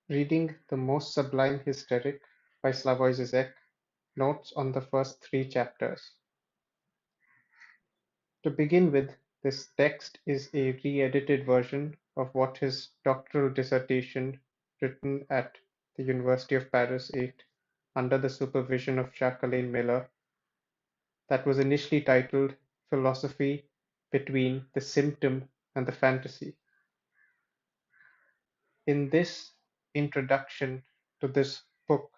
Reading The Most Sublime Hysteric by Slavoj Zizek, notes on the first three chapters. To begin with, this text is a re-edited version of what his doctoral dissertation, written at the University of Paris 8 under the supervision of Jacqueline Miller, that was initially titled Philosophy Between the Symptom and the Fantasy. In this introduction to this book,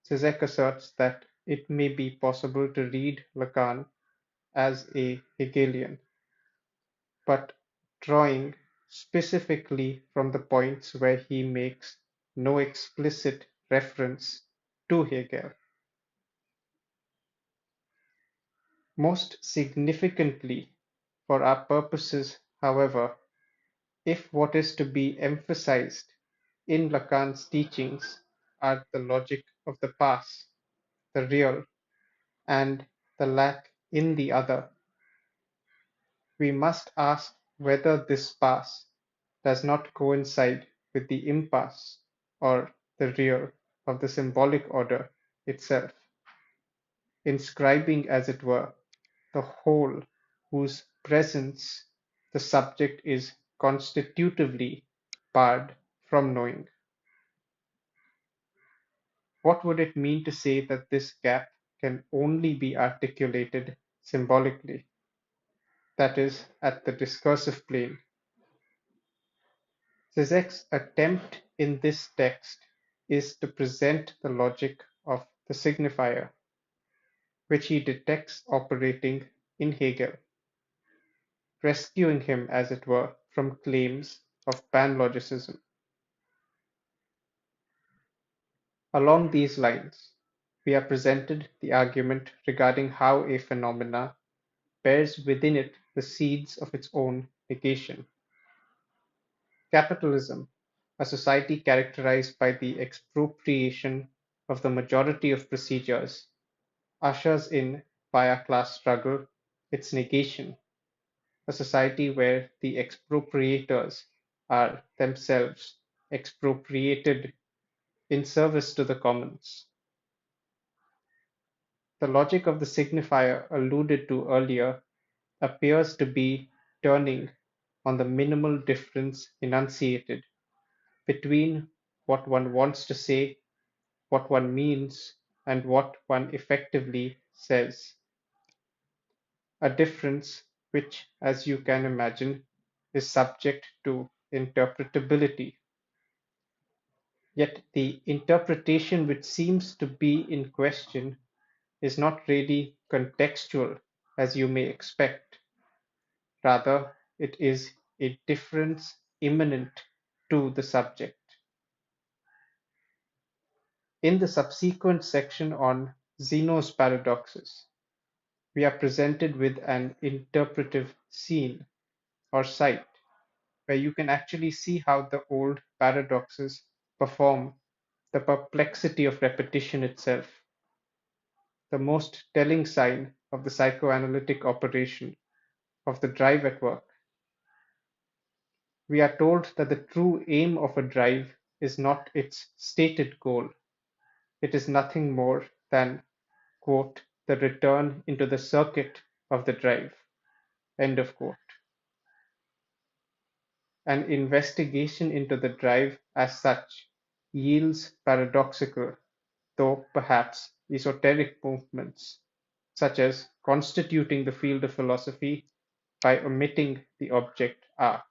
Zizek asserts that it may be possible to read Lacan as a Hegelian, but drawing specifically from the points where he makes no explicit reference to Hegel. Most significantly for our purposes, however, if what is to be emphasized in Lacan's teachings are the logic of the past, the real, and the lack in the other, we must ask whether this pass does not coincide with the impasse, or the real, of the symbolic order itself, inscribing, as it were, the whole whose presence the subject is constitutively barred from knowing. What would it mean to say that this gap can only be articulated symbolically, that is, at the discursive plane? Zizek's attempt in this text is to present the logic of the signifier, which he detects operating in Hegel, rescuing him, as it were, from claims of panlogicism. Along these lines, we are presented the argument regarding how a phenomena bears within it the seeds of its own negation. Capitalism, a society characterized by the expropriation of the majority of procedures, ushers in, via class struggle, its negation, a society where the expropriators are themselves expropriated in service to the commons. The logic of the signifier alluded to earlier appears to be turning on the minimal difference enunciated between what one wants to say, what one means, and what one effectively says. A difference which, as you can imagine, is subject to interpretability. Yet the interpretation which seems to be in question is not really contextual, as you may expect. Rather, it is a difference immanent to the subject. In the subsequent section on Zeno's paradoxes, we are presented with an interpretive scene or sight where you can actually see how the old paradoxes perform the perplexity of repetition itself, the most telling sign of the psychoanalytic operation of the drive at work. We are told that the true aim of a drive is not its stated goal. It is nothing more than, quote, the return into the circuit of the drive, end of quote. An investigation into the drive as such yields paradoxical, though perhaps esoteric movements, such as constituting the field of philosophy by omitting the object R.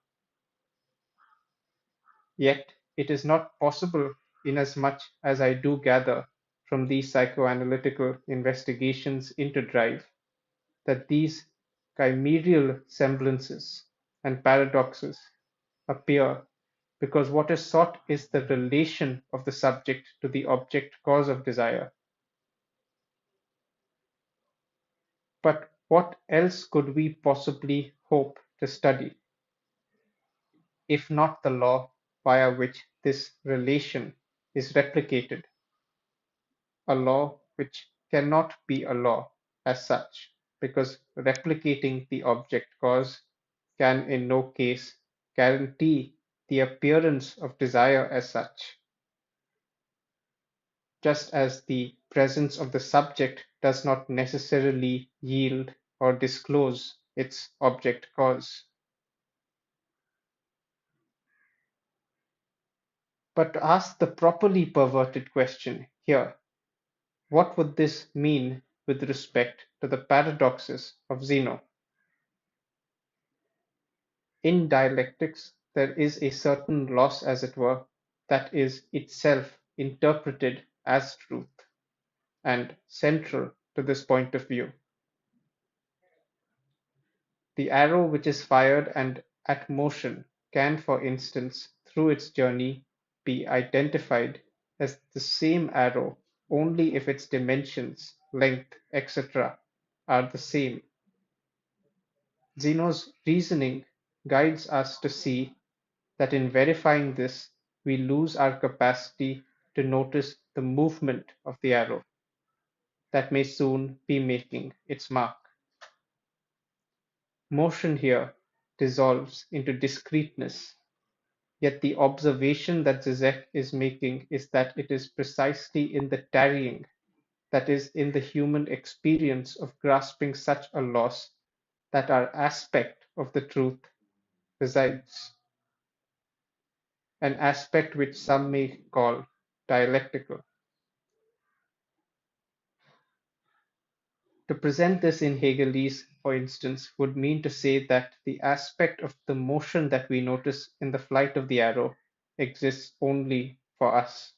Yet it is not possible, inasmuch as I do gather from these psychoanalytical investigations into drive, that these chimerial semblances and paradoxes appear because what is sought is the relation of the subject to the object cause of desire. But what else could we possibly hope to study, if not the law via which this relation is replicated, a law which cannot be a law as such, because replicating the object cause can in no case guarantee the appearance of desire as such. just as the presence of the subject does not necessarily yield or disclose its object cause. But to ask the properly perverted question here, what would this mean with respect to the paradoxes of Zeno? In dialectics, there is a certain loss, as it were, that is itself interpreted as truth, and central to this point of view. The arrow which is fired and at motion can, for instance, through its journey, be identified as the same arrow only if its dimensions, length, etc., are the same. Zeno's reasoning guides us to see that in verifying this, we lose our capacity to notice the movement of the arrow that may soon be making its mark. Motion here dissolves into discreteness, yet the observation that Zizek is making is that it is precisely in the tarrying, that is, in the human experience of grasping such a loss, that our aspect of the truth resides, an aspect which some may call dialectical. To present this in Hegelese, for instance, would mean to say that the aspect of the motion that we notice in the flight of the arrow exists only for us.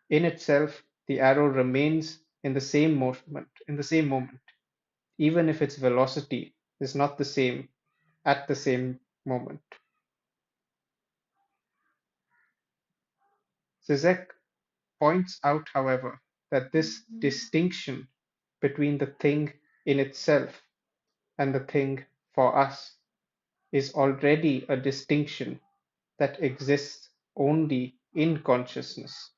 In itself, the arrow remains in the same moment, even if its velocity is not the same at the same moment. Zizek points out, however, that this distinction between the thing in itself and the thing for us is already a distinction that exists only in consciousness.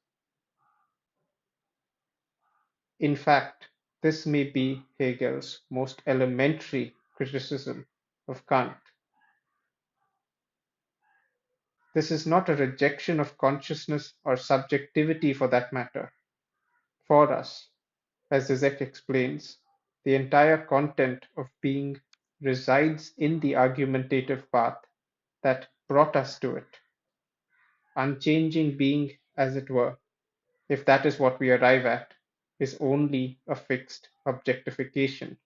In fact, this may be Hegel's most elementary criticism of Kant. This is not a rejection of consciousness or subjectivity for that matter. For us, as Zizek explains, the entire content of being resides in the argumentative path that brought us to it, unchanging being, as it were, if that is what we arrive at, is only a fixed objectification.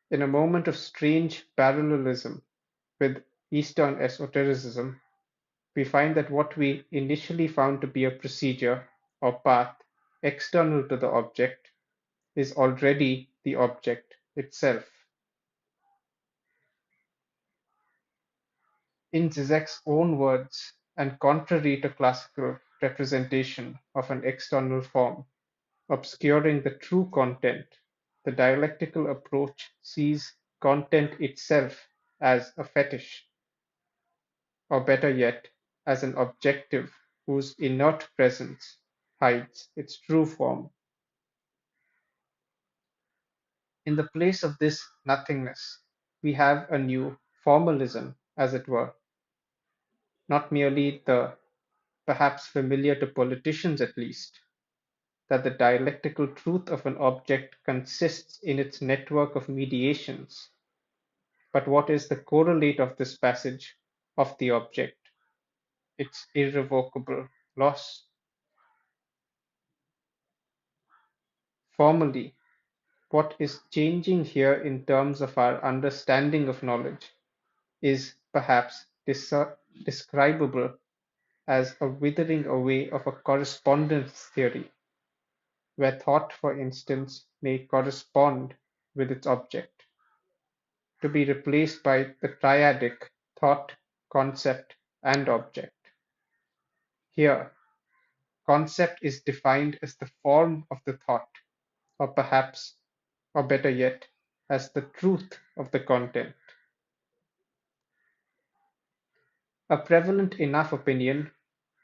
In a moment of strange parallelism with Eastern esotericism, we find that what we initially found to be a procedure or path external to the object is already the object itself. In Zizek's own words, and contrary to classical representation of an external form, obscuring the true content, the dialectical approach sees content itself as a fetish, or better yet, as an objective whose inert presence hides its true form. In the place of this nothingness, we have a new formalism, as it were, not merely the perhaps familiar to politicians at least, that the dialectical truth of an object consists in its network of mediations, but what is the correlate of this passage of the object, its irrevocable loss? Formally, what is changing here in terms of our understanding of knowledge is perhaps describable as a withering away of a correspondence theory, where thought, for instance, may correspond with its object, to be replaced by the triadic thought, concept, and object. Here, concept is defined as the form of the thought, or perhaps, or better yet, as the truth of the content. A prevalent enough opinion,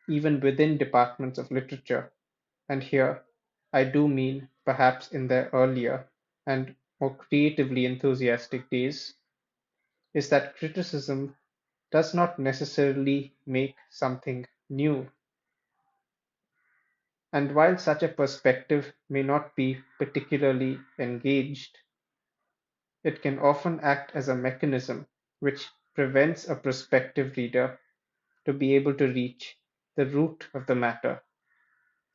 even within departments of literature, and here I do mean perhaps in their earlier and more creatively enthusiastic days, is that criticism does not necessarily make something new. And while such a perspective may not be particularly engaged, it can often act as a mechanism which prevents a prospective reader to be able to reach the root of the matter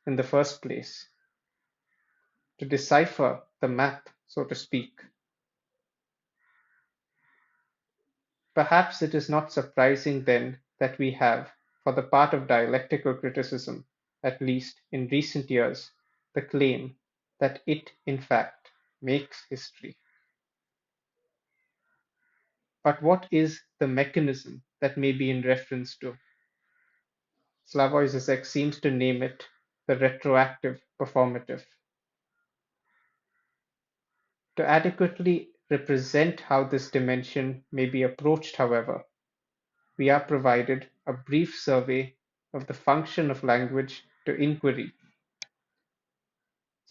in the first place, to decipher the math, so to speak. Perhaps it is not surprising then that we have, for the part of dialectical criticism, at least in recent years, the claim that it, in fact, makes history. But what is the mechanism that may be in reference to? Slavoj Zizek seems to name it the retroactive performative. To adequately represent how this dimension may be approached, however, we are provided a brief survey of the function of language to inquiry.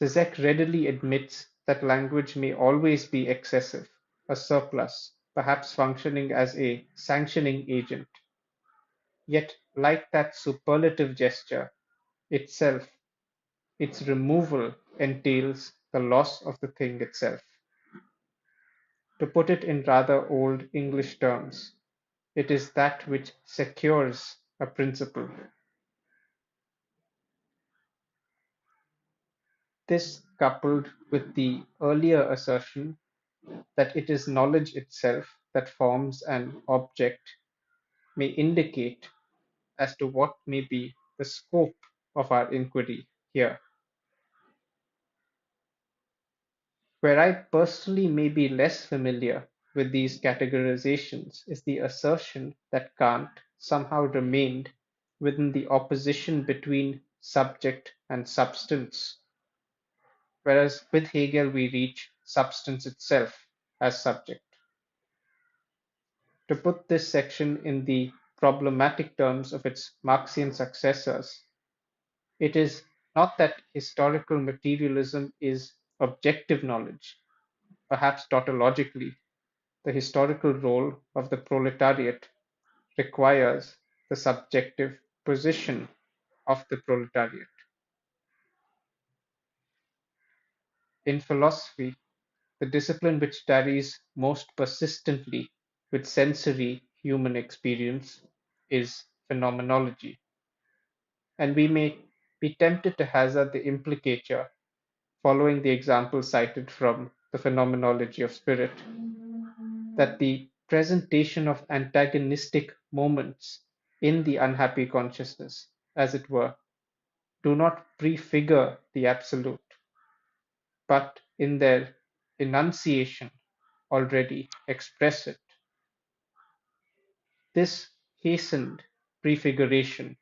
Zizek readily admits that language may always be excessive, a surplus, perhaps functioning as a sanctioning agent. Yet, like that superlative gesture itself, its removal entails the loss of the thing itself. To put it in rather old English terms, it is that which secures a principle. This, coupled with the earlier assertion that it is knowledge itself that forms an object, may indicate as to what may be the scope of our inquiry here. Where I personally may be less familiar with these categorizations is the assertion that Kant somehow remained within the opposition between subject and substance, whereas with Hegel we reach substance itself as subject. To put this section in the problematic terms of its Marxian successors, it is not that historical materialism is objective knowledge, perhaps tautologically, the historical role of the proletariat requires the subjective position of the proletariat. In philosophy, the discipline which tarries most persistently with sensory human experience is phenomenology, and we may be tempted to hazard the implicature, following the example cited from the phenomenology of spirit, that the presentation of antagonistic moments in the unhappy consciousness, as it were, do not prefigure the absolute, but in their enunciation already express it. This hastened prefiguration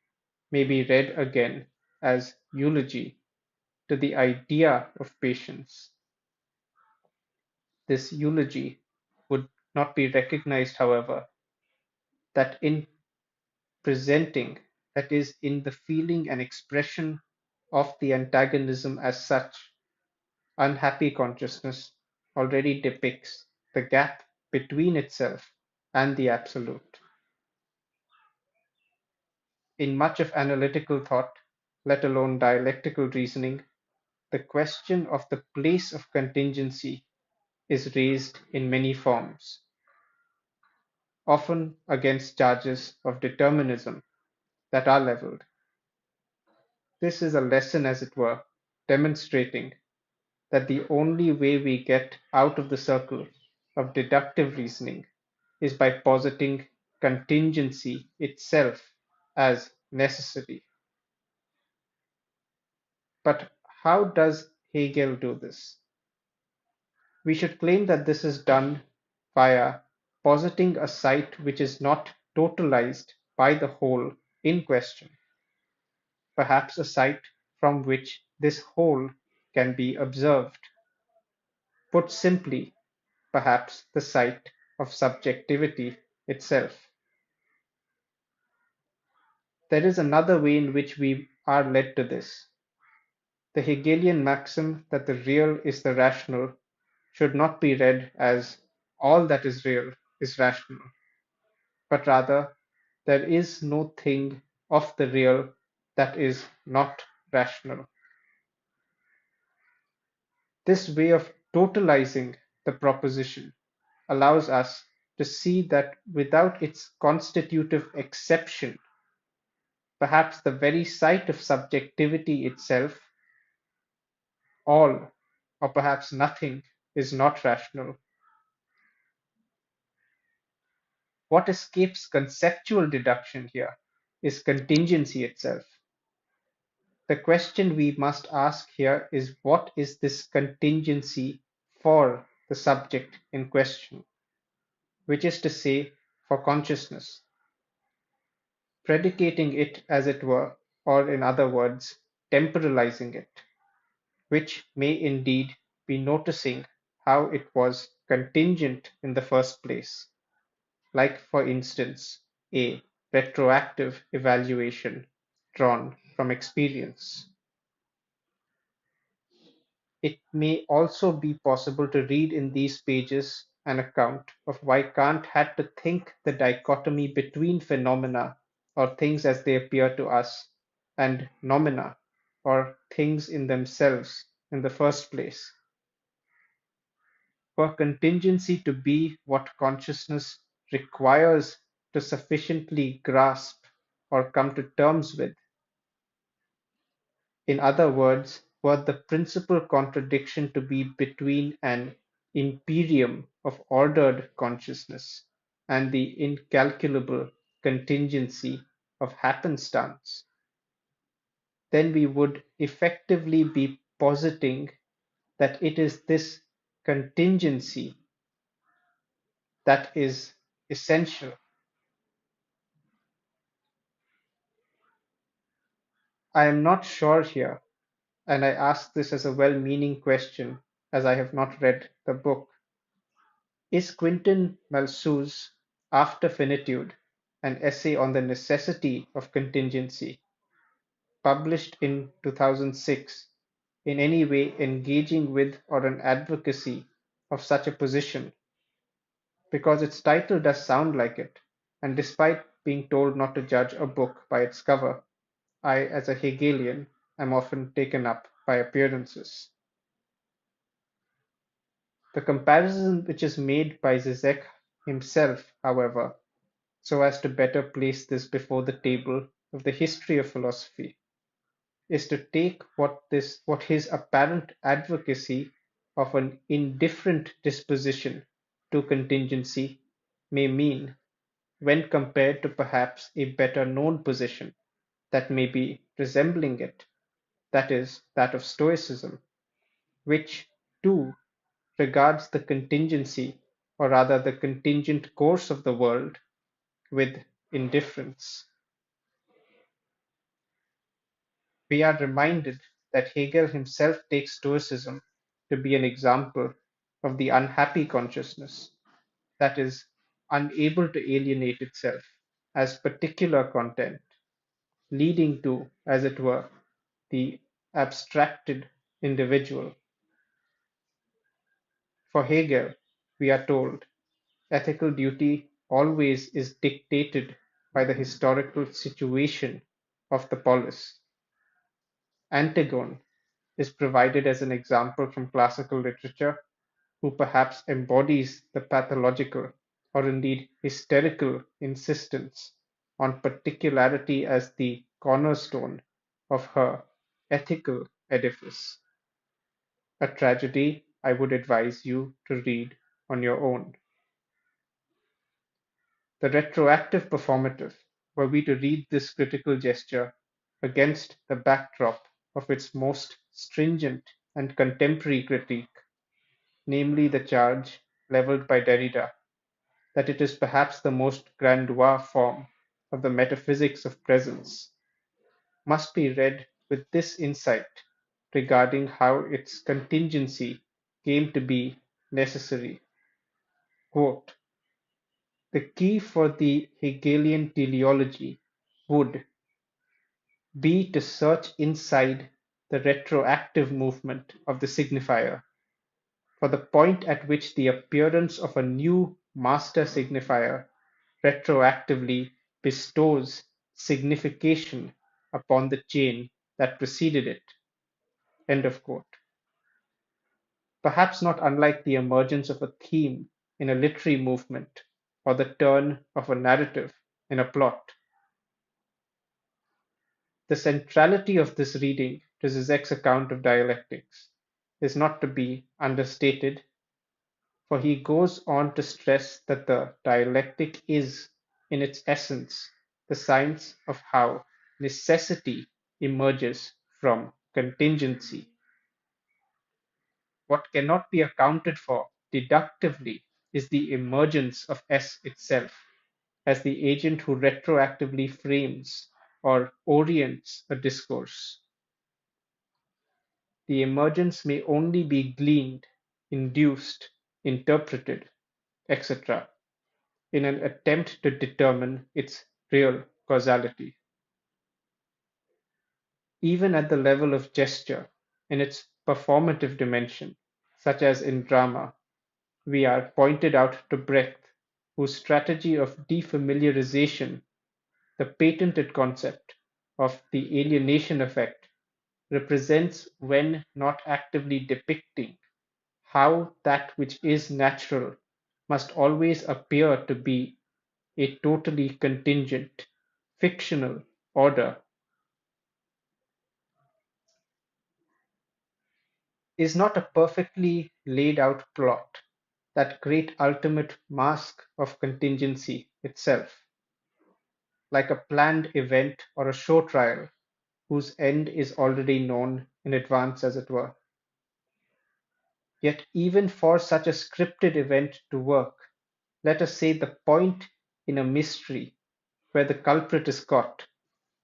may be read again as eulogy to the idea of patience. This eulogy would not be recognized, however, that in presenting, that is, in the feeling and expression of the antagonism as such, unhappy consciousness already depicts the gap between itself and the absolute. In much of analytical thought, let alone dialectical reasoning, the question of the place of contingency is raised in many forms, often against charges of determinism that are leveled. This is a lesson, as it were, demonstrating that the only way we get out of the circle of deductive reasoning is by positing contingency itself as necessary. But how does Hegel do this? We should claim that this is done via positing a site which is not totalized by the whole in question, perhaps a site from which this whole can be observed. Put simply, perhaps the site of subjectivity itself. There is another way in which we are led to this. The Hegelian maxim that the real is the rational should not be read as all that is real is rational, but rather there is no thing of the real that is not rational. This way of totalizing the proposition allows us to see that without its constitutive exception, perhaps the very sight of subjectivity itself, all, or perhaps nothing, is not rational. What escapes conceptual deduction here is contingency itself. The question we must ask here is what is this contingency for the subject in question, which is to say, for consciousness, predicating it as it were, or in other words, temporalizing it, which may indeed be noticing how it was contingent in the first place, like for instance, a retroactive evaluation drawn from experience. It may also be possible to read in these pages an account of why Kant had to think the dichotomy between phenomena, or things as they appear to us, and noumena, or things in themselves, in the first place. For contingency to be what consciousness requires to sufficiently grasp or come to terms with, in other words, were the principal contradiction to be between an imperium of ordered consciousness and the incalculable contingency of happenstance, then we would effectively be positing that it is this contingency that is essential. I am not sure here, and I ask this as a well-meaning question, as I have not read the book. Is Quintin Malsu's "After Finitude", an essay on the necessity of contingency, published in 2006, in any way engaging with or an advocacy of such a position? Because its title does sound like it, and despite being told not to judge a book by its cover, I, as a Hegelian, am often taken up by appearances. The comparison which is made by Zizek himself, however, so as to better place this before the table of the history of philosophy, is to take what his apparent advocacy of an indifferent disposition to contingency may mean when compared to perhaps a better known position that may be resembling it, that is, that of Stoicism, which too regards the contingency, or rather the contingent course of the world, with indifference. We are reminded that Hegel himself takes Stoicism to be an example of the unhappy consciousness that is unable to alienate itself as particular content, leading to, as it were, the abstracted individual. For Hegel, we are told, ethical duty always is dictated by the historical situation of the polis. Antigone is provided as an example from classical literature, who perhaps embodies the pathological, or indeed hysterical, insistence on particularity as the cornerstone of her ethical edifice, a tragedy I would advise you to read on your own. The retroactive performative, were we to read this critical gesture against the backdrop of its most stringent and contemporary critique, namely the charge levelled by Derrida that it is perhaps the most grandeur form of the metaphysics of presence, must be read with this insight regarding how its contingency came to be necessary. Quote, the key for the Hegelian teleology would be to search inside the retroactive movement of the signifier for the point at which the appearance of a new master signifier retroactively bestows signification upon the chain that preceded it. End of quote. perhaps not unlike the emergence of a theme in a literary movement or the turn of a narrative in a plot. The centrality of this reading to Zizek's account of dialectics is not to be understated, for he goes on to stress that the dialectic is, in its essence, the science of how necessity emerges from contingency. What cannot be accounted for deductively is the emergence of S itself, as the agent who retroactively frames or orients a discourse. The emergence may only be gleaned, induced, interpreted, etc., in an attempt to determine its real causality. Even at the level of gesture, in its performative dimension, such as in drama, we are pointed out to Brecht, whose strategy of defamiliarization, the patented concept of the alienation effect, represents when not actively depicting how that which is natural must always appear to be a totally contingent, fictional order. Is not a perfectly laid out plot that great ultimate mask of contingency itself, like a planned event or a show trial whose end is already known in advance, as it were. Yet, even for such a scripted event to work, let us say the point in a mystery where the culprit is caught,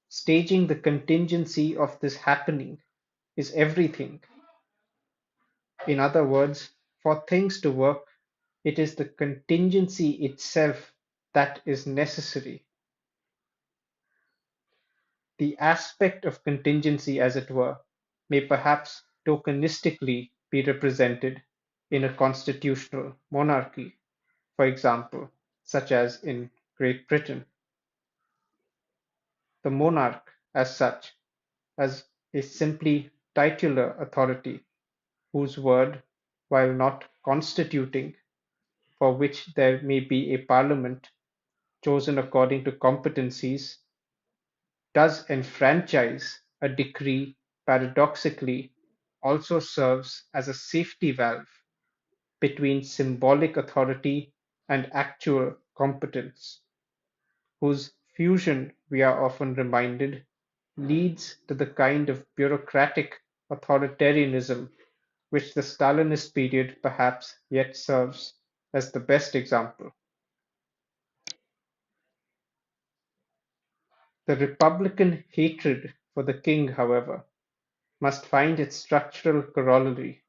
staging the contingency of this happening is everything. In other words, for things to work, it is the contingency itself that is necessary. The aspect of contingency, as it were, may perhaps tokenistically be represented in a constitutional monarchy, for example, such as in Great Britain. The monarch, as such, as a simply titular authority whose word, while not constituting, for which there may be a parliament chosen according to competencies, does enfranchise a decree paradoxically also serves as a safety valve between symbolic authority and actual competence, whose fusion, we are often reminded, leads to the kind of bureaucratic authoritarianism which the Stalinist period perhaps yet serves as the best example. The republican hatred for the king, however, must find its structural corollary,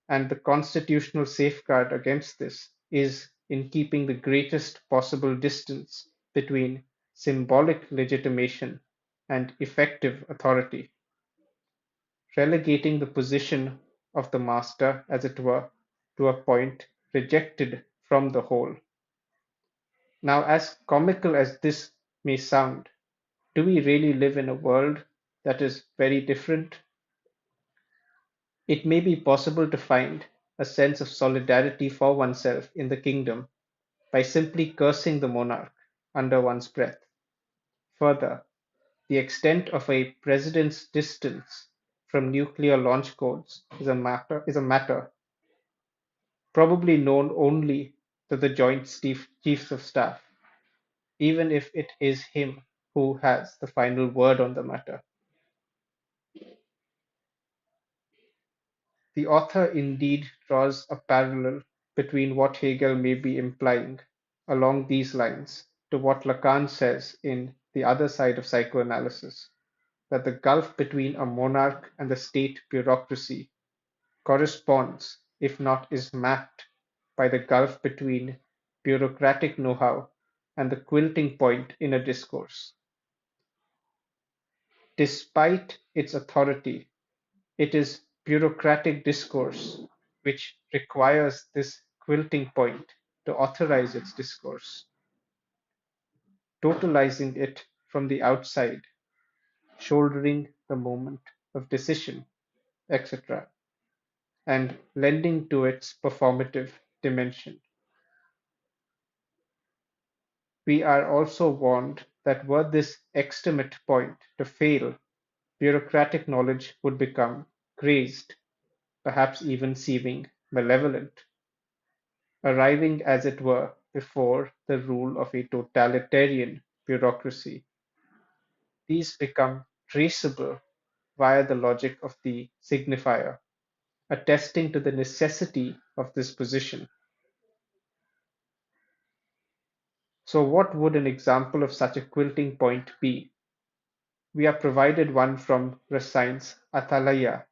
and the constitutional safeguard against this is in keeping the greatest possible distance between symbolic legitimation and effective authority, relegating the position of the master, as it were, to a point rejected from the whole. Now, as comical as this may sound, do we really live in a world that is very different? It may be possible to find a sense of solidarity for oneself in the kingdom by simply cursing the monarch under one's breath. Further, the extent of a president's distance from nuclear launch codes is a matter probably known only to the Joint Chiefs of Staff, even if it is him who has the final word on the matter. The author indeed draws a parallel between what Hegel may be implying along these lines to what Lacan says in The Other Side of Psychoanalysis, that the gulf between a monarch and the state bureaucracy corresponds, if not is mapped, by the gulf between bureaucratic know-how and the quilting point in a discourse. Despite its authority, it is bureaucratic discourse which requires this quilting point to authorize its discourse, totalizing it from the outside, shouldering the moment of decision, etc. and lending to its performative dimension. We are also warned that were this extremate point to fail, bureaucratic knowledge would become crazed, perhaps even seeming malevolent, arriving as it were before the rule of a totalitarian bureaucracy. These become traceable via the logic of the signifier, attesting to the necessity of this position. So, what would an example of such a quilting point be? We are provided one from Racine's Atalaya,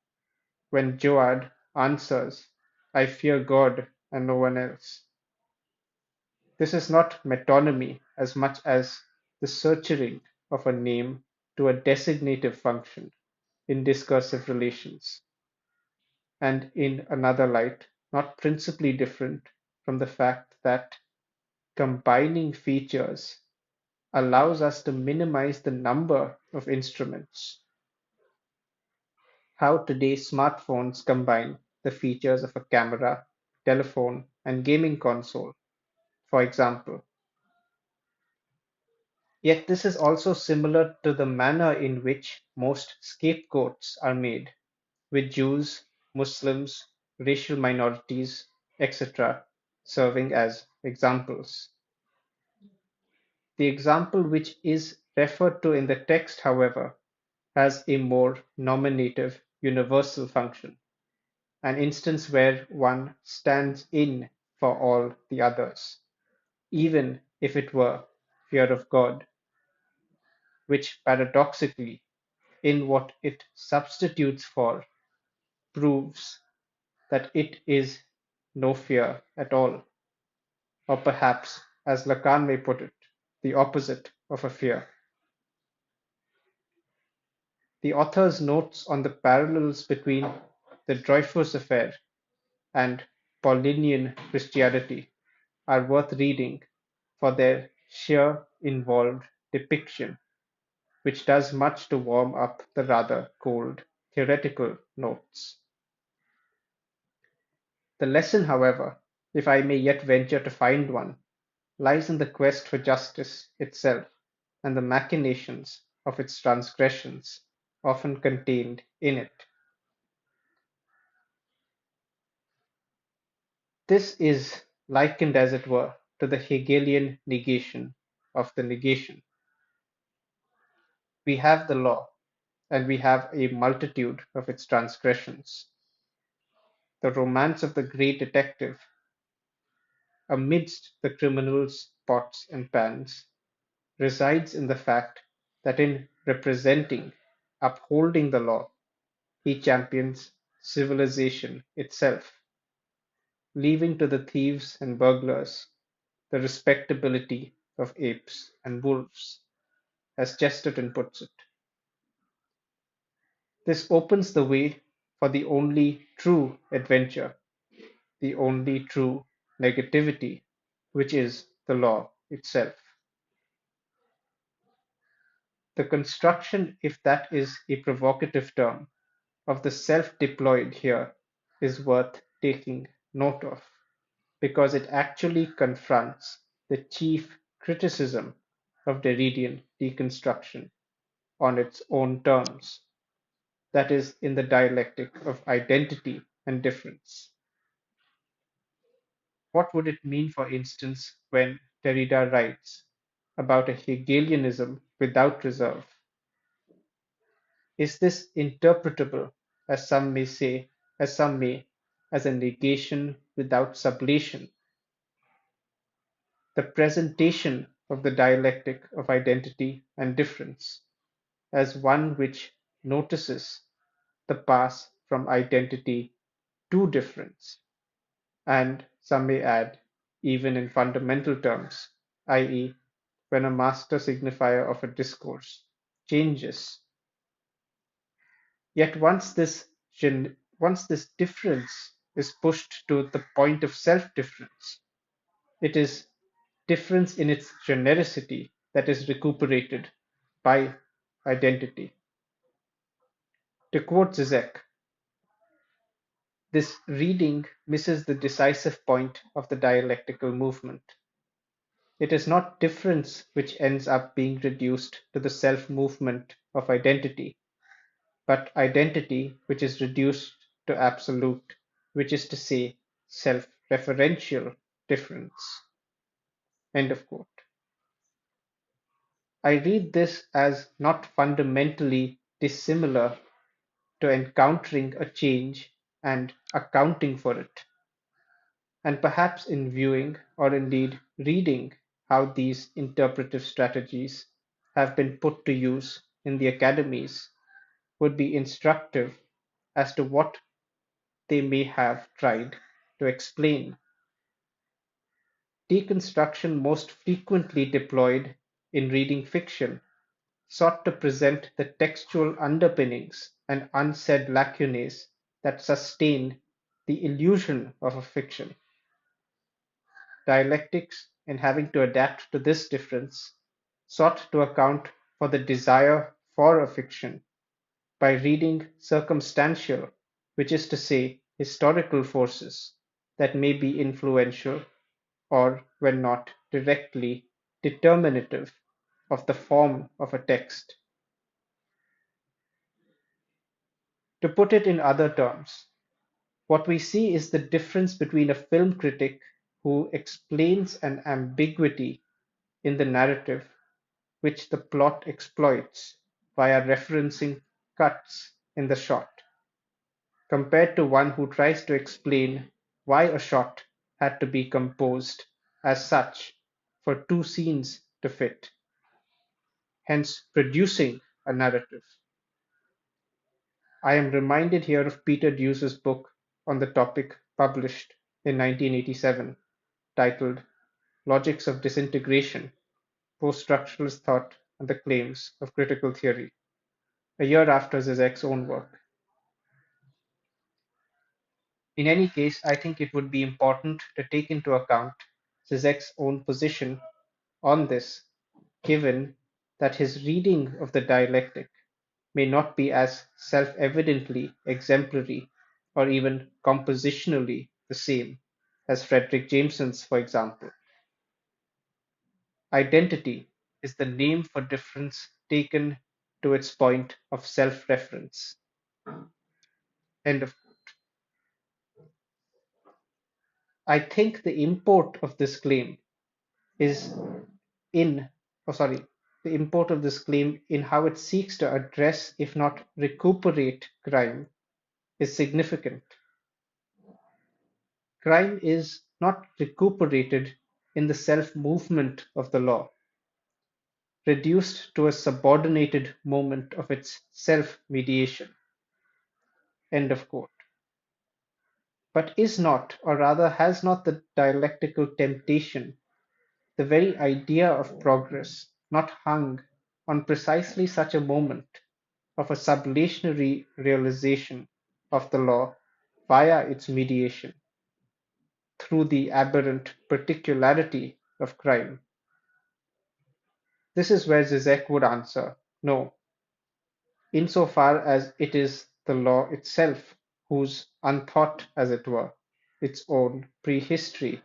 when Joad answers, I fear God and no one else. This is not metonymy as much as the searching of a name to a designative function in discursive relations, and in another light, not principally different from the fact that combining features allows us to minimize the number of instruments. How today smartphones combine the features of a camera, telephone, and gaming console, for example. Yet this is also similar to the manner in which most scapegoats are made, with Jews, Muslims, racial minorities, etc., serving as examples. The example which is referred to in the text, however, has a more nominative universal function, an instance where one stands in for all the others, even if it were fear of God, which paradoxically, in what it substitutes for, proves that it is no fear at all, or perhaps, as Lacan may put it, the opposite of a fear. The author's notes on the parallels between the Dreyfus affair and Paulinian Christianity are worth reading for their sheer involved depiction, which does much to warm up the rather cold theoretical notes. The lesson, however, if I may yet venture to find one, lies in the quest for justice itself and the machinations of its transgressions, often contained in it. This is likened, as it were, to the Hegelian negation of the negation. We have the law, and we have a multitude of its transgressions. The romance of the great detective, amidst the criminal's pots and pans, resides in the fact that in representing, upholding the law, he champions civilization itself, leaving to the thieves and burglars the respectability of apes and wolves, as Chesterton puts it. This opens the way for the only true adventure, the only true negativity, which is the law itself. The construction, if that is a provocative term, of the self-deployed here is worth taking note of, because it actually confronts the chief criticism of Derridian deconstruction on its own terms, that is, in the dialectic of identity and difference. What would it mean, for instance, when Derrida writes about a Hegelianism without reserve? Is this interpretable, as some may say, as some may, as a negation without sublation? The presentation of the dialectic of identity and difference as one which notices the pass from identity to difference, and some may add, even in fundamental terms, i.e., when a master signifier of a discourse changes. Yet once this difference is pushed to the point of self-difference, it is difference in its genericity that is recuperated by identity. To quote Zizek, This reading misses the decisive point of the dialectical movement. It is not difference which ends up being reduced to the self-movement of identity, but identity which is reduced to absolute, which is to say, self-referential difference. End of quote. I read this as not fundamentally dissimilar to encountering a change and accounting for it, and perhaps in viewing or indeed reading how these interpretive strategies have been put to use in the academies would be instructive as to what they may have tried to explain. Deconstruction most frequently deployed in reading fiction sought to present the textual underpinnings and unsaid lacunae that sustain the illusion of a fiction. Dialectics, in having to adapt to this difference, sought to account for the desire for a fiction by reading circumstantial, which is to say, historical forces that may be influential or, when not directly, determinative of the form of a text. To put it in other terms, what we see is the difference between a film critic who explains an ambiguity in the narrative which the plot exploits via referencing cuts in the shot, compared to one who tries to explain why a shot had to be composed as such for two scenes to fit, hence producing a narrative. I am reminded here of Peter Dews's book on the topic published in 1987, titled Logics of Disintegration: Post-Structuralist Thought and the Claims of Critical Theory, a year after Zizek's own work. In any case, I think it would be important to take into account Zizek's own position on this, given that his reading of the dialectic may not be as self-evidently exemplary or even compositionally the same as Fredric Jameson's, for example. Identity is the name for difference taken to its point of self-reference. End of quote. I think the import of this claim is in, oh sorry, the import of this claim in how it seeks to address, if not recuperate, crime is significant. Crime is not recuperated in the self-movement of the law, reduced to a subordinated moment of its self-mediation. End of quote. But is not, or rather has not the dialectical temptation, the very idea of progress, not hung on precisely such a moment of a sublationary realization of the law via its mediation, through the aberrant particularity of crime? This is where Zizek would answer, no, insofar as it is the law itself whose unthought, as it were, its own prehistory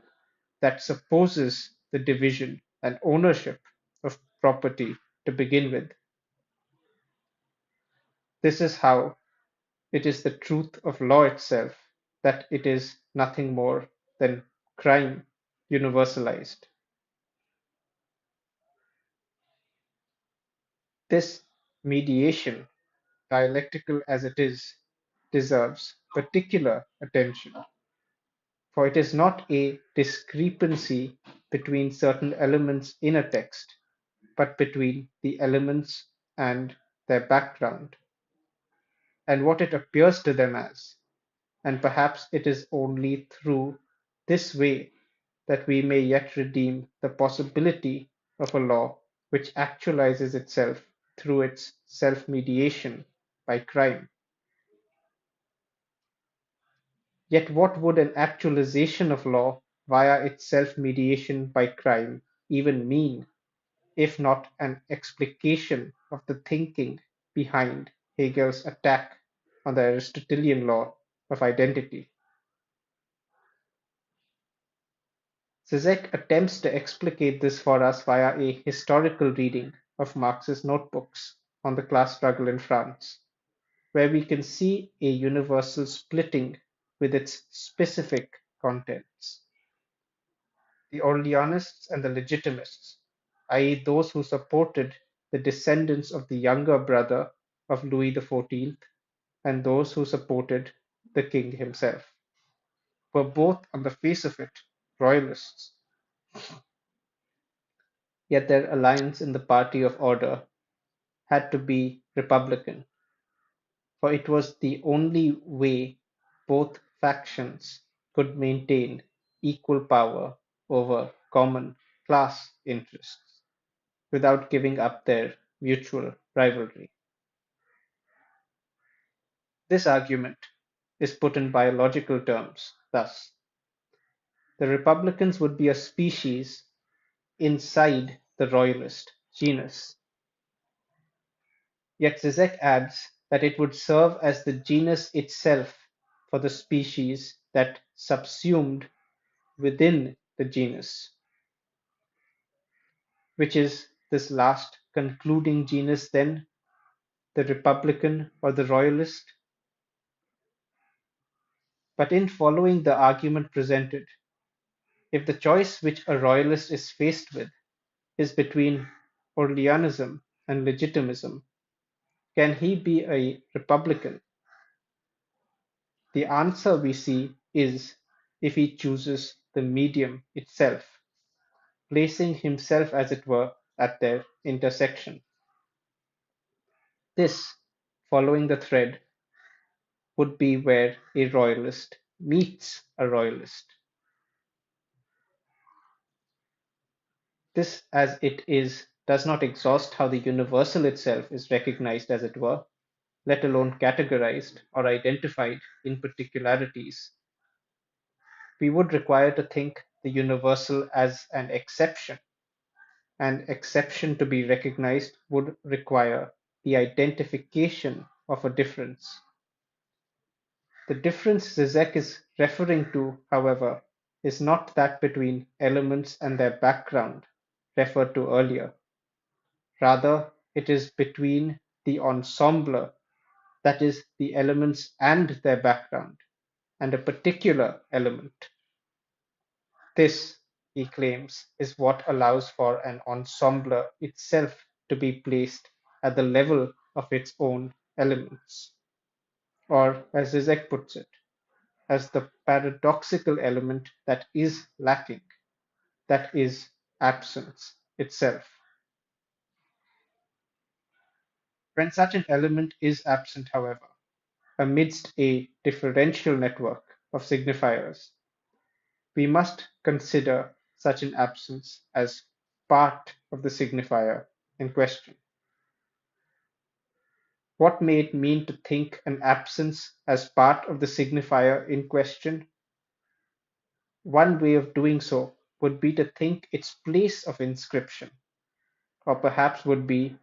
that supposes the division and ownership of property to begin with. This is how it is the truth of law itself that it is nothing more than crime universalized. This mediation, dialectical as it is, deserves particular attention, for it is not a discrepancy between certain elements in a text, but between the elements and their background, and what it appears to them as, and perhaps it is only through this way that we may yet redeem the possibility of a law which actualizes itself through its self-mediation by crime. Yet what would an actualization of law via its self-mediation by crime even mean, if not an explication of the thinking behind Hegel's attack on the Aristotelian law of identity? Zizek attempts to explicate this for us via a historical reading of Marx's notebooks on the class struggle in France, where we can see a universal splitting with its specific contents. The Orleanists and the Legitimists, i.e., those who supported the descendants of the younger brother of Louis XIV and those who supported the king himself, were both, on the face of it, royalists, yet their alliance in the party of order had to be republican, for it was the only way both factions could maintain equal power over common class interests without giving up their mutual rivalry. This argument is put in biological terms thus: the Republicans would be a species inside the Royalist genus, yet Zizek adds that it would serve as the genus itself for the species that subsumed within the genus, which is this last concluding genus then, the Republican or the Royalist? But in following the argument presented, if the choice which a Royalist is faced with is between Orleanism and Legitimism, can he be a Republican? The answer we see is if he chooses the medium itself, placing himself as it were at their intersection. This, following the thread, would be where a royalist meets a royalist. This, as it is, does not exhaust how the universal itself is recognized as it were, let alone categorized or identified in particularities. We would require to think the universal as an exception, and exception to be recognized would require the identification of a difference. The difference Zizek is referring to, however, is not that between elements and their background referred to earlier. Rather, it is between the ensemble, that is, the elements and their background, and a particular element. This, he claims, is what allows for an ensemble itself to be placed at the level of its own elements, or as Zizek puts it, as the paradoxical element that is lacking, that is absence itself. When such an element is absent, however, amidst a differential network of signifiers, we must consider such an absence as part of the signifier in question. What may it mean to think an absence as part of the signifier in question? One way of doing so would be to think its place of inscription, or perhaps would be,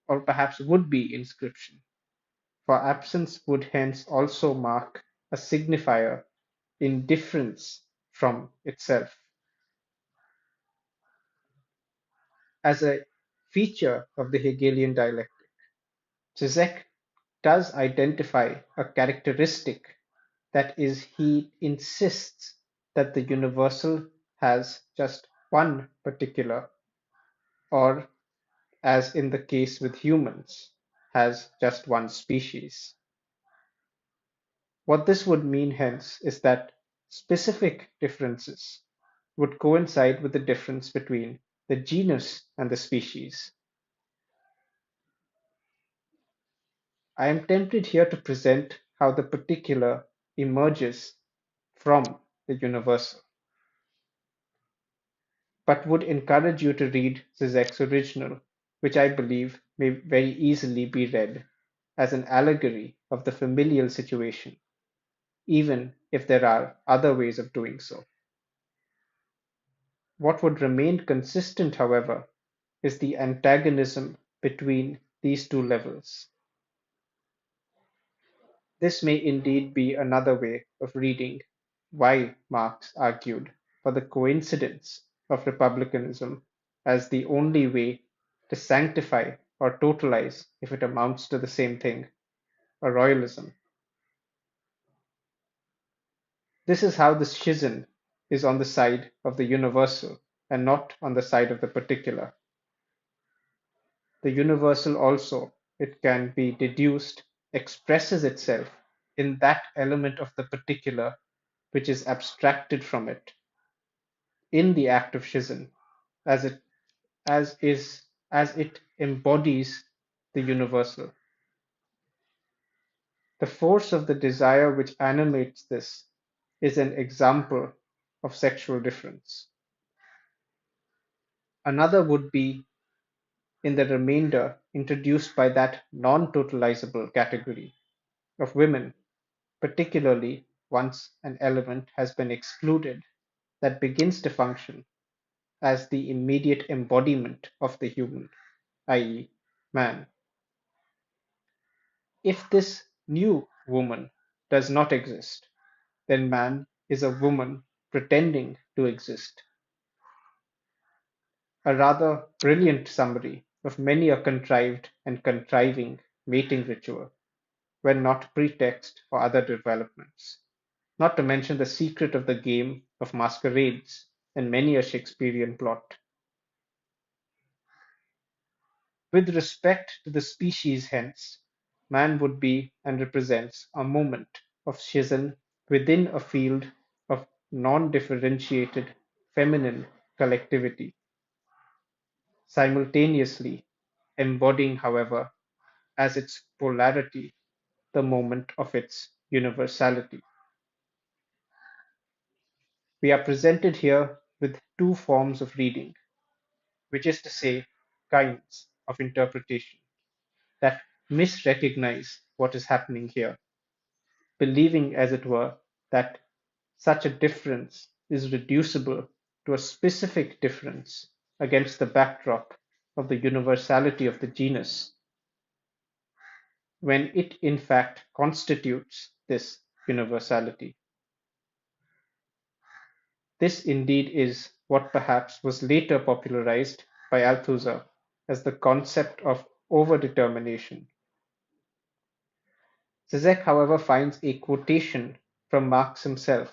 or perhaps would be inscription, for absence would hence also mark a signifier in difference from itself. As a feature of the Hegelian dialectic, Zizek does identify a characteristic, that is, he insists that the universal has just one particular, or, as in the case with humans, has just one species. What this would mean hence is that specific differences would coincide with the difference between the genus and the species. I am tempted here to present how the particular emerges from the universal, but would encourage you to read Zizek's original, which I believe may very easily be read as an allegory of the familial situation, even if there are other ways of doing so. What would remain consistent, however, is the antagonism between these two levels. This may indeed be another way of reading why Marx argued for the coincidence of republicanism as the only way to sanctify or totalize, if it amounts to the same thing, a royalism. This is how the schism is on the side of the universal and not on the side of the particular. The universal also, it can be deduced, expresses itself in that element of the particular which is abstracted from it in the act of schism, as it as is as it embodies the universal. The force of the desire which animates this is an example of sexual difference. Another would be in the remainder introduced by that non-totalizable category of women, particularly once an element has been excluded that begins to function as the immediate embodiment of the human, i.e., man. If this new woman does not exist, then man is a woman pretending to exist. A rather brilliant summary of many a contrived and contriving mating ritual when not pretext for other developments, not to mention the secret of the game of masquerades in many a Shakespearean plot. With respect to the species hence, man would be and represents a moment of schism within a field of non-differentiated feminine collectivity, simultaneously embodying, however, as its polarity the moment of its universality. We are presented here with two forms of reading, which is to say, kinds of interpretation that misrecognize what is happening here, believing, as it were, that such a difference is reducible to a specific difference against the backdrop of the universality of the genus, when it in fact constitutes this universality. This indeed is what perhaps was later popularized by Althusser as the concept of overdetermination. Zizek, however, finds a quotation from Marx himself,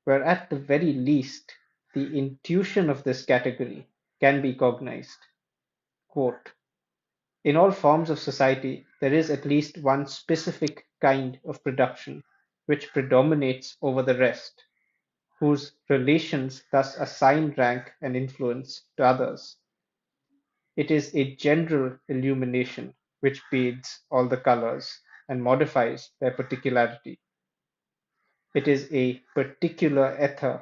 where at the very least the intuition of this category can be cognized. Quote, in all forms of society, there is at least one specific kind of production which predominates over the rest, whose relations thus assign rank and influence to others. It is a general illumination which bathes all the colors and modifies their particularity. It is a particular ether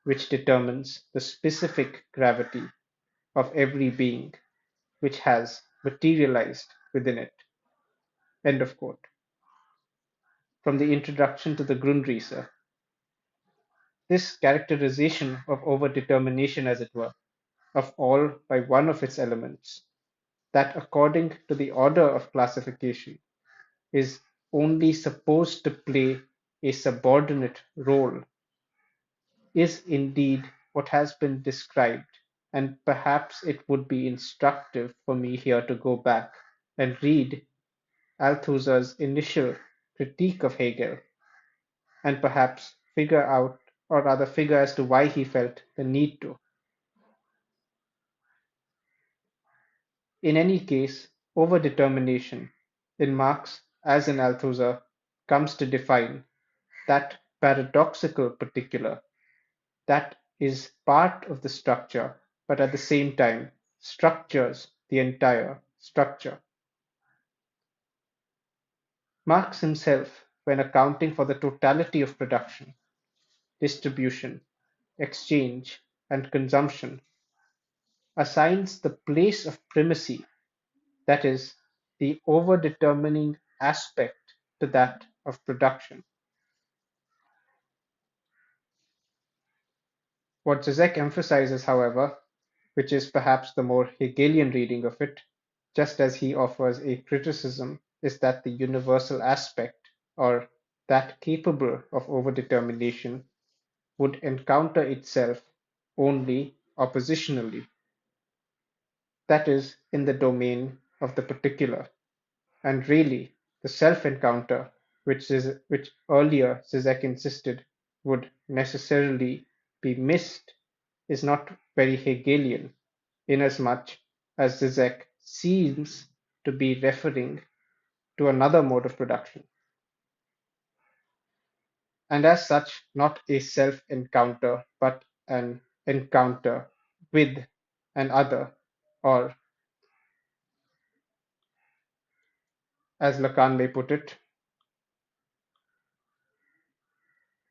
which determines the specific gravity of every being which has materialized within it. End of quote. From the introduction to the Grundrisse. This characterization of overdetermination, as it were, of all by one of its elements, that according to the order of classification is only supposed to play a subordinate role, is indeed what has been described, and perhaps it would be instructive for me here to go back and read Althusser's initial critique of Hegel, and perhaps figure out, or rather figure as to why he felt the need to. In any case, overdetermination, in Marx as in Althusser, comes to define that paradoxical particular that is part of the structure, but at the same time structures the entire structure. Marx himself, when accounting for the totality of production, distribution, exchange, and consumption, assigns the place of primacy, that is, the overdetermining aspect, to that of production. What Zizek emphasizes, however, which is perhaps the more Hegelian reading of it, just as he offers a criticism, is that the universal aspect, or that capable of overdetermination, would encounter itself only oppositionally, that is, in the domain of the particular. And really, the self-encounter, which earlier Zizek insisted would necessarily be missed, is not very Hegelian, inasmuch as Zizek seems to be referring to another mode of production, and as such not a self-encounter but an encounter with an other, or as Lacan may put it,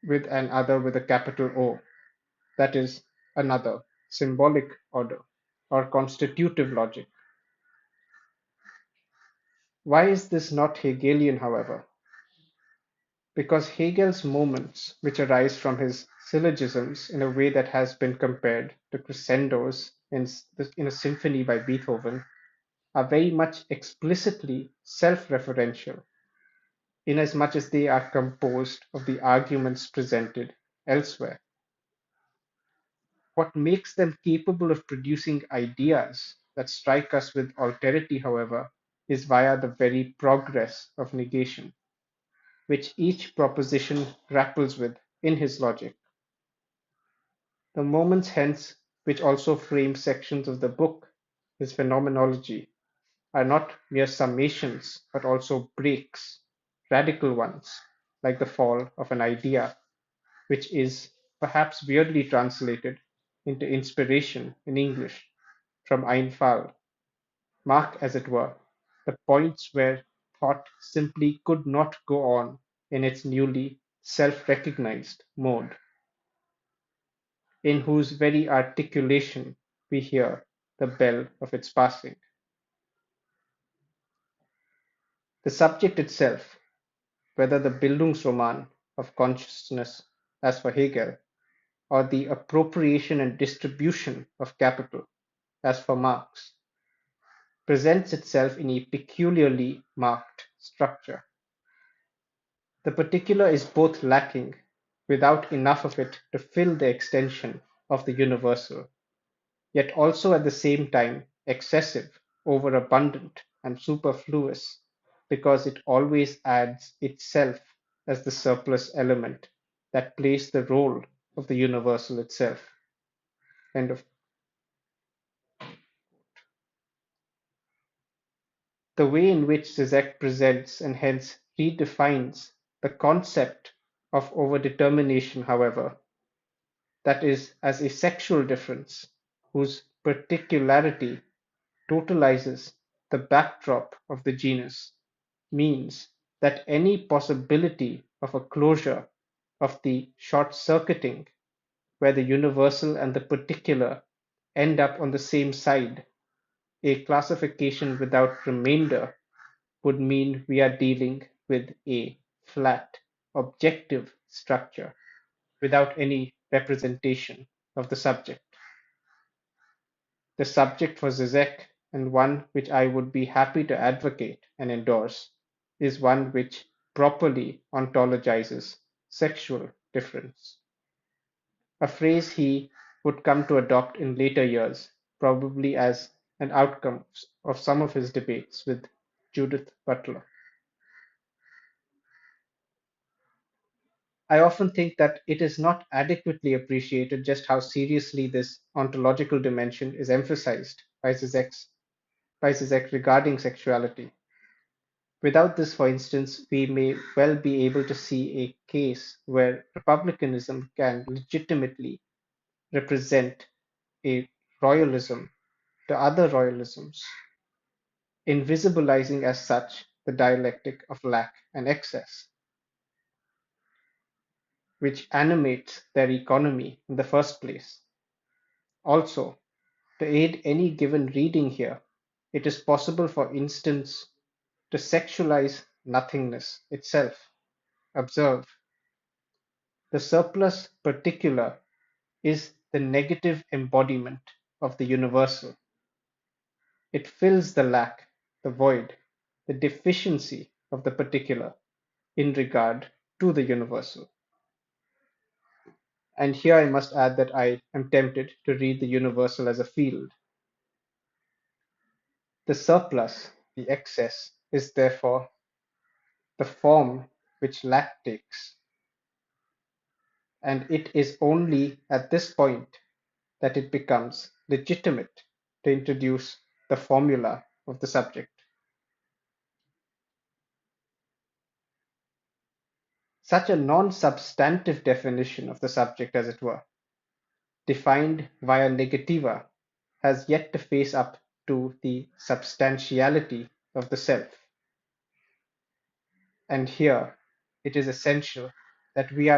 with an other with a capital O, that is, another, symbolic order, or constitutive logic. Why is this not Hegelian, however? Because Hegel's moments, which arise from his syllogisms in a way that has been compared to crescendos in a symphony by Beethoven, are very much explicitly self-referential, inasmuch as they are composed of the arguments presented elsewhere. What makes them capable of producing ideas that strike us with alterity, however, is via the very progress of negation, which each proposition grapples with in his logic. The moments hence, which also frame sections of the book, his phenomenology, are not mere summations, but also breaks, radical ones, like the fall of an idea, which is perhaps weirdly translated into inspiration in English from Einfall, mark, as it were, the points where thought simply could not go on in its newly self-recognized mode, in whose very articulation we hear the bell of its passing. The subject itself, whether the Bildungsroman of consciousness, as for Hegel, or the appropriation and distribution of capital, as for Marx, presents itself in a peculiarly marked structure. The particular is both lacking, without enough of it to fill the extension of the universal, yet also at the same time excessive, overabundant, and superfluous, because it always adds itself as the surplus element that plays the role of the universal itself. End of. The way in which Zizek presents and hence redefines the concept of overdetermination, however, that is, as a sexual difference whose particularity totalizes the backdrop of the genus, means that any possibility of a closure of the short-circuiting where the universal and the particular end up on the same side, a classification without remainder, would mean we are dealing with a flat, objective structure without any representation of the subject. The subject for Zizek, and one which I would be happy to advocate and endorse, is one which properly ontologizes sexual difference, a phrase he would come to adopt in later years, probably as an outcome of some of his debates with Judith Butler. I often think that it is not adequately appreciated just how seriously this ontological dimension is emphasized by Zizek regarding sexuality. Without this, for instance, we may well be able to see a case where republicanism can legitimately represent a royalism to other royalisms, invisibilizing as such the dialectic of lack and excess, which animates their economy in the first place. Also, to aid any given reading here, it is possible, for instance, to sexualize nothingness itself. Observe, the surplus particular is the negative embodiment of the universal. It fills the lack, the void, the deficiency of the particular in regard to the universal. And here I must add that I am tempted to read the universal as a field. The surplus, the excess, is therefore the form which lack takes, and it is only at this point that it becomes legitimate to introduce the formula of the subject. Such a non-substantive definition of the subject, as it were, defined via negativa, has yet to face up to the substantiality of the self. And here it is essential that we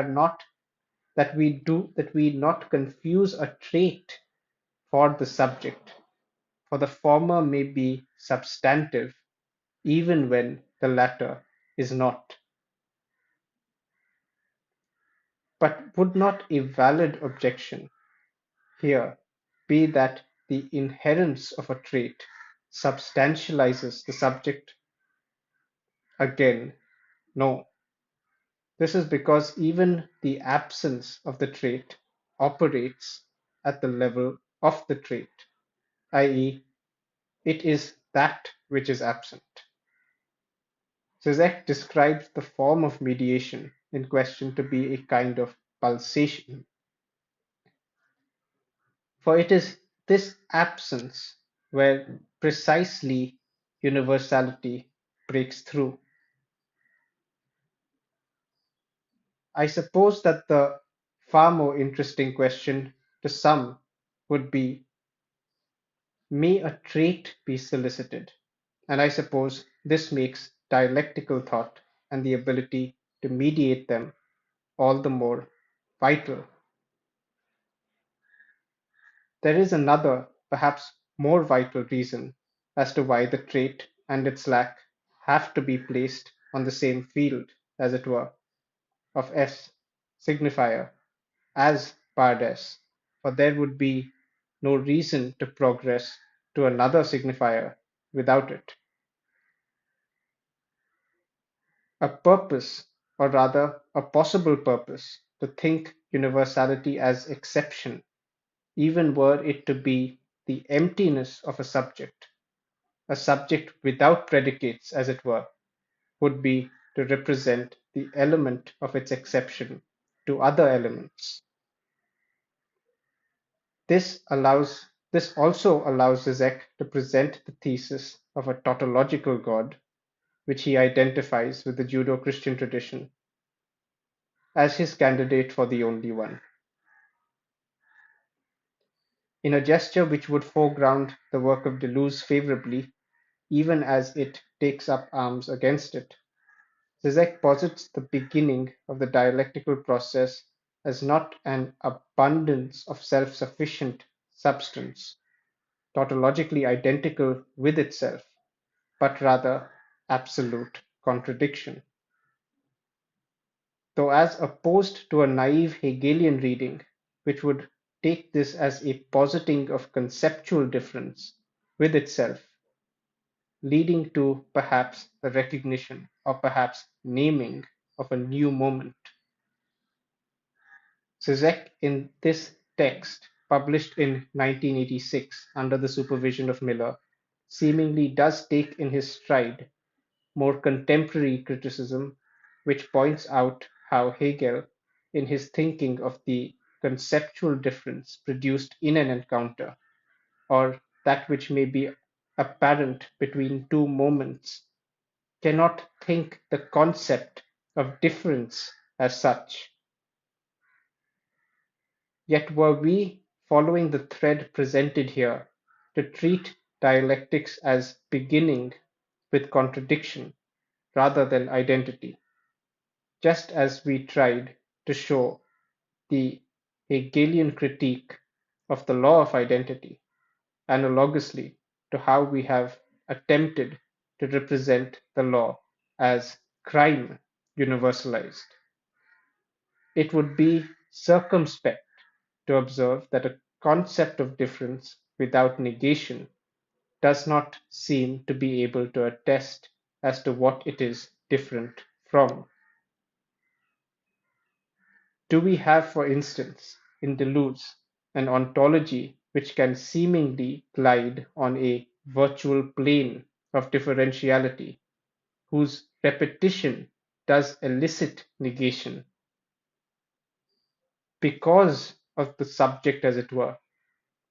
not confuse a trait for the subject, for the former may be substantive even when the latter is not. But would not a valid objection here be that the inherence of a trait substantializes the subject? Again, no. This is because even the absence of the trait operates at the level of the trait, i.e., it is that which is absent. Zizek describes the form of mediation in question to be a kind of pulsation, for it is this absence where precisely universality breaks through. I suppose that the far more interesting question to some would be, may a trait be solicited? And I suppose this makes dialectical thought and the ability to mediate them all the more vital. There is another, perhaps more vital reason as to why the trait and its lack have to be placed on the same field, as it were, of S signifier as barred S, for there would be no reason to progress to another signifier without it. A purpose, or rather a possible purpose, to think universality as exception, even were it to be the emptiness of a subject without predicates, as it were, would be to represent the element of its exception to other elements. This also allows Zizek to present the thesis of a tautological God, which he identifies with the Judeo-Christian tradition, as his candidate for the only one. In a gesture which would foreground the work of Deleuze favorably, even as it takes up arms against it, Zizek posits the beginning of the dialectical process as not an abundance of self-sufficient substance, tautologically identical with itself, but rather absolute contradiction. Though as opposed to a naive Hegelian reading, which would take this as a positing of conceptual difference with itself, leading to perhaps the recognition or perhaps naming of a new moment. Zizek, in this text, published in 1986 under the supervision of Miller, seemingly does take in his stride more contemporary criticism, which points out how Hegel, in his thinking of the conceptual difference produced in an encounter, or that which may be apparent between two moments, cannot think the concept of difference as such. Yet were we, following the thread presented here, to treat dialectics as beginning with contradiction rather than identity, just as we tried to show the Hegelian critique of the law of identity, analogously to how we have attempted to represent the law as crime universalized. It would be circumspect to observe that a concept of difference without negation does not seem to be able to attest as to what it is different from. Do we have, for instance, in Deleuze, an ontology which can seemingly glide on a virtual plane of differentiality, whose repetition does elicit negation because of the subject, as it were,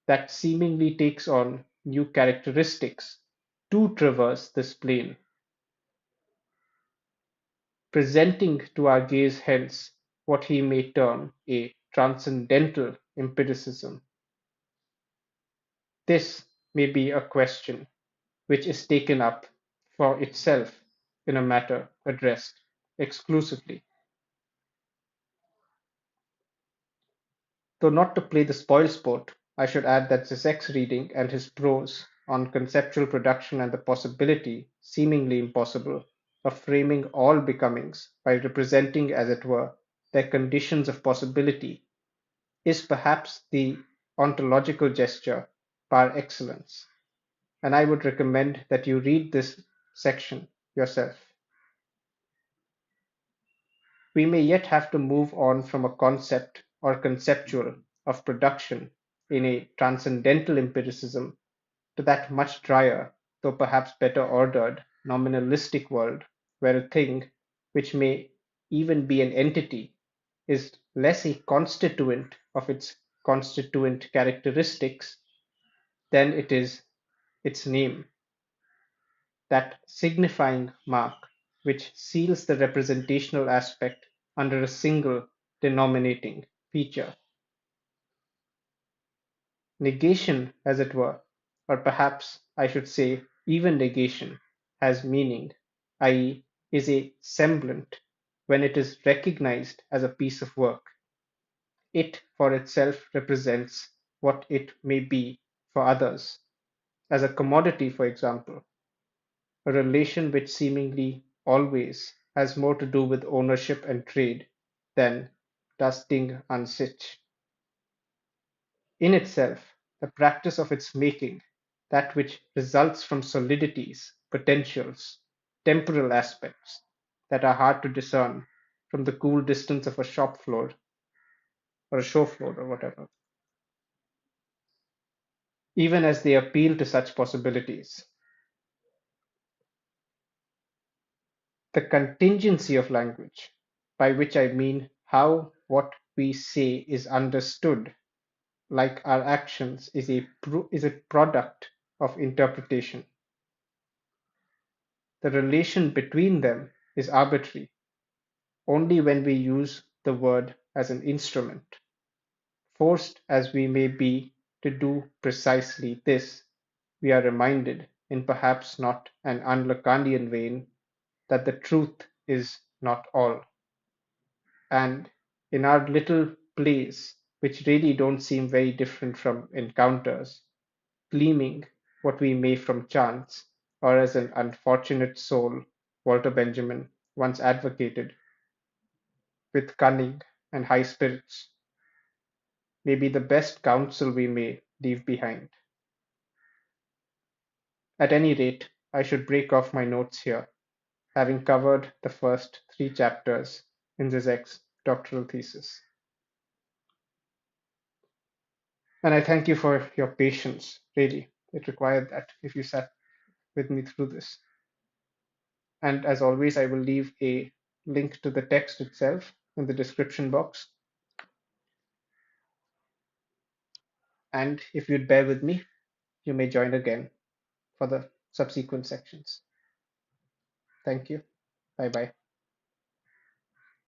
that seemingly takes on new characteristics to traverse this plane, presenting to our gaze hence what he may term a transcendental empiricism? This may be a question which is taken up for itself in a matter addressed exclusively. Though not to play the spoilsport, I should add that Zizek's reading and his prose on conceptual production and the possibility, seemingly impossible, of framing all becomings by representing, as it were, their conditions of possibility, is perhaps the ontological gesture par excellence, and I would recommend that you read this section yourself. We may yet have to move on from a concept or conceptual of production in a transcendental empiricism to that much drier, though perhaps better ordered, nominalistic world where a thing, which may even be an entity, is less a constituent of its constituent characteristics than it is its name, that signifying mark which seals the representational aspect under a single denominating feature. Negation, as it were, or perhaps I should say even negation, has meaning, i.e., is a semblant when it is recognized as a piece of work. It for itself represents what it may be for others, as a commodity, for example, a relation which seemingly always has more to do with ownership and trade than das Ding an sich. In itself, the practice of its making, that which results from solidities, potentials, temporal aspects that are hard to discern from the cool distance of a shop floor or a show floor or whatever, even as they appeal to such possibilities. The contingency of language, by which I mean how what we say is understood, like our actions, is a product of interpretation. The relation between them is arbitrary only when we use the word as an instrument. Forced as we may be to do precisely this, we are reminded, in perhaps not an un-Lacanian vein, that the truth is not all. And in our little plays, which really don't seem very different from encounters, gleaming what we may from chance, or as an unfortunate soul, Walter Benjamin, once advocated, with cunning and high spirits, may be the best counsel we may leave behind. At any rate, I should break off my notes here, having covered the first 3 chapters in Zizek's doctoral thesis. And I thank you for your patience, really. It required that if you sat with me through this. And as always, I will leave a link to the text itself in the description box. And if you'd bear with me, you may join again for the subsequent sections. Thank you. Bye bye.